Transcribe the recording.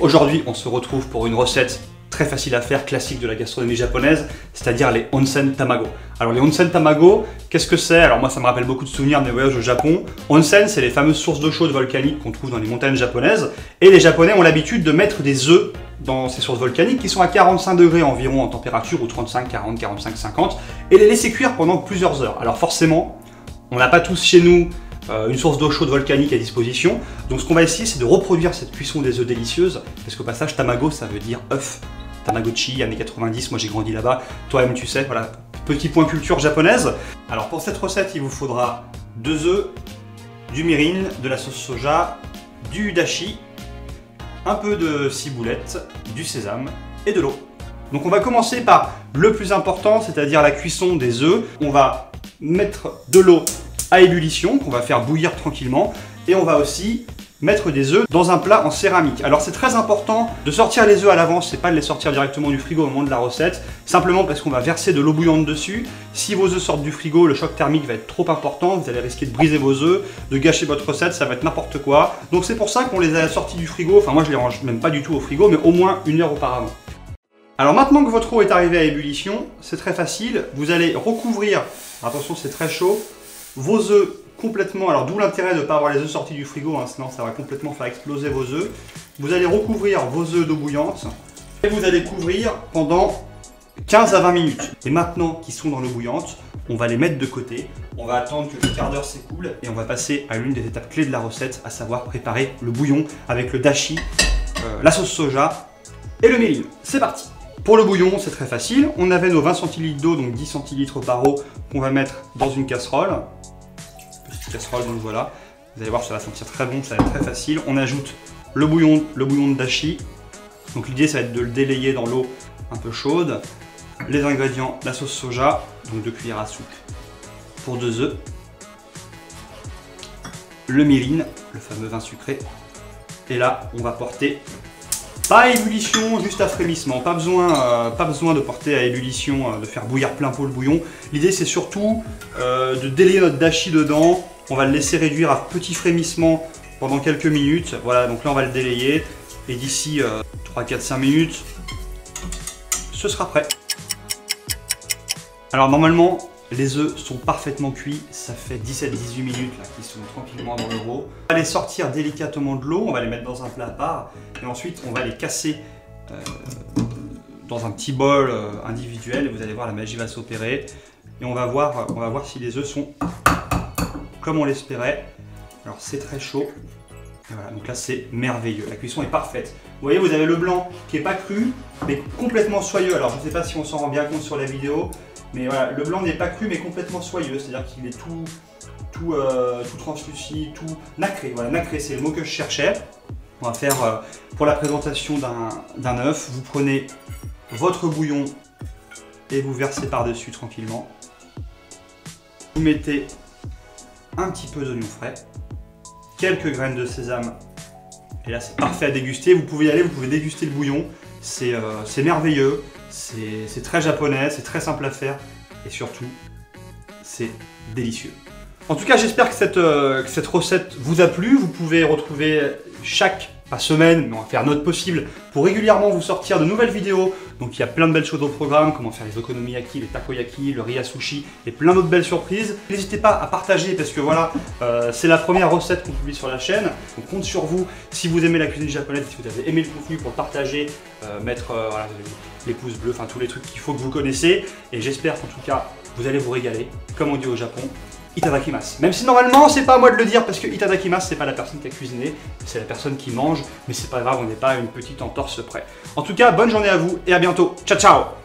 Aujourd'hui, on se retrouve pour une recette très facile à faire, classique de la gastronomie japonaise, c'est-à-dire les onsen tamago. Alors les onsen tamago, qu'est-ce que c'est? Alors moi ça me rappelle beaucoup de souvenirs de mes voyages au Japon. Onsen, c'est les fameuses sources d'eau chaude volcanique qu'on trouve dans les montagnes japonaises. Et les Japonais ont l'habitude de mettre des œufs dans ces sources volcaniques qui sont à 45 degrés environ en température, ou 35, 40, 45, 50, et les laisser cuire pendant plusieurs heures. Alors forcément, on n'a pas tous chez nous une source d'eau chaude volcanique à disposition. Donc ce qu'on va essayer, c'est de reproduire cette cuisson des œufs délicieuse, parce qu'au passage, tamago, ça veut dire œuf. Tamagotchi, années 90, moi j'ai grandi là-bas, toi-même tu sais, voilà, petit point culture japonaise. Alors pour cette recette, il vous faudra 2 œufs, du mirin, de la sauce soja, du dashi, un peu de ciboulette, du sésame et de l'eau. Donc on va commencer par le plus important, c'est-à-dire la cuisson des œufs. On va mettre de l'eau à ébullition, qu'on va faire bouillir tranquillement, et on va aussi mettre des œufs dans un plat en céramique. Alors c'est très important de sortir les œufs à l'avance, c'est pas de les sortir directement du frigo au moment de la recette, simplement parce qu'on va verser de l'eau bouillante dessus. Si vos œufs sortent du frigo, le choc thermique va être trop important, vous allez risquer de briser vos œufs, de gâcher votre recette, ça va être n'importe quoi. Donc c'est pour ça qu'on les a sortis du frigo, enfin moi je les range même pas du tout au frigo, mais au moins 1 heure auparavant. Alors maintenant que votre eau est arrivée à ébullition, c'est très facile, vous allez recouvrir, attention c'est très chaud, vos œufs complètement, alors d'où l'intérêt de ne pas avoir les œufs sortis du frigo, hein, sinon ça va complètement faire exploser vos œufs. Vous allez recouvrir vos œufs d'eau bouillante et vous allez couvrir pendant 15 à 20 minutes. Et maintenant qu'ils sont dans l'eau bouillante, on va les mettre de côté, on va attendre que le quart d'heure s'écoule et on va passer à l'une des étapes clés de la recette, à savoir préparer le bouillon avec le dashi, la sauce soja et le mirin. C'est parti! Pour le bouillon, c'est très facile, on avait nos 20 centilitres d'eau, donc 10 centilitres par eau, qu'on va mettre dans une casserole. Casserole, donc voilà, vous allez voir, ça va sentir très bon, ça va être très facile. On ajoute le bouillon de dashi. Donc l'idée, ça va être de le délayer dans l'eau un peu chaude. Les ingrédients, la sauce soja, donc 2 cuillères à soupe pour 2 œufs. Le mirin, le fameux vin sucré. Et là, on va porter pas à ébullition, juste à frémissement. Pas besoin de porter à ébullition, de faire bouillir plein pot le bouillon. L'idée, c'est surtout de délayer notre dashi dedans. On va le laisser réduire à petit frémissement pendant quelques minutes. Voilà, donc là, on va le délayer. Et d'ici 3, 4, 5 minutes, ce sera prêt. Alors, normalement, les œufs sont parfaitement cuits. Ça fait 17-18 minutes là qu'ils sont tranquillement dans l'eau. On va les sortir délicatement de l'eau. On va les mettre dans un plat à part. Et ensuite, on va les casser dans un petit bol individuel. Et vous allez voir, la magie va s'opérer. Et on va voir si les œufs sont comme on l'espérait. Alors, c'est très chaud. Et voilà, donc là, c'est merveilleux. La cuisson est parfaite. Vous voyez, vous avez le blanc qui n'est pas cru, mais complètement soyeux. Alors, je ne sais pas si on s'en rend bien compte sur la vidéo. Mais voilà, le blanc n'est pas cru, mais complètement soyeux. C'est-à-dire qu'il est tout translucide, tout nacré. Voilà, nacré, c'est le mot que je cherchais. On va faire pour la présentation d'un œuf. Vous prenez votre bouillon et vous versez par-dessus tranquillement. Vous mettez un petit peu d'oignon frais, quelques graines de sésame. Et là, c'est parfait à déguster. Vous pouvez y aller, vous pouvez déguster le bouillon. C'est merveilleux. C'est très japonais, c'est très simple à faire et surtout, c'est délicieux. En tout cas, j'espère que cette recette vous a plu. Vous pouvez retrouver pas semaine, mais on va faire notre possible pour régulièrement vous sortir de nouvelles vidéos. Donc il y a plein de belles choses au programme, comment faire les okonomiyaki, les takoyaki, le riz à sushi et plein d'autres belles surprises. N'hésitez pas à partager parce que voilà, c'est la première recette qu'on publie sur la chaîne. On compte sur vous si vous aimez la cuisine japonaise, si vous avez aimé le contenu, pour le partager, mettre voilà, les pouces bleus, enfin tous les trucs qu'il faut que vous connaissez. Et j'espère qu'en tout cas, vous allez vous régaler, comme on dit au Japon. Itadakimasu. Même si normalement c'est pas à moi de le dire parce que itadakimasu c'est pas la personne qui a cuisiné, c'est la personne qui mange, mais c'est pas grave, on n'est pas à une petite entorse près. En tout cas, bonne journée à vous et à bientôt. Ciao ciao.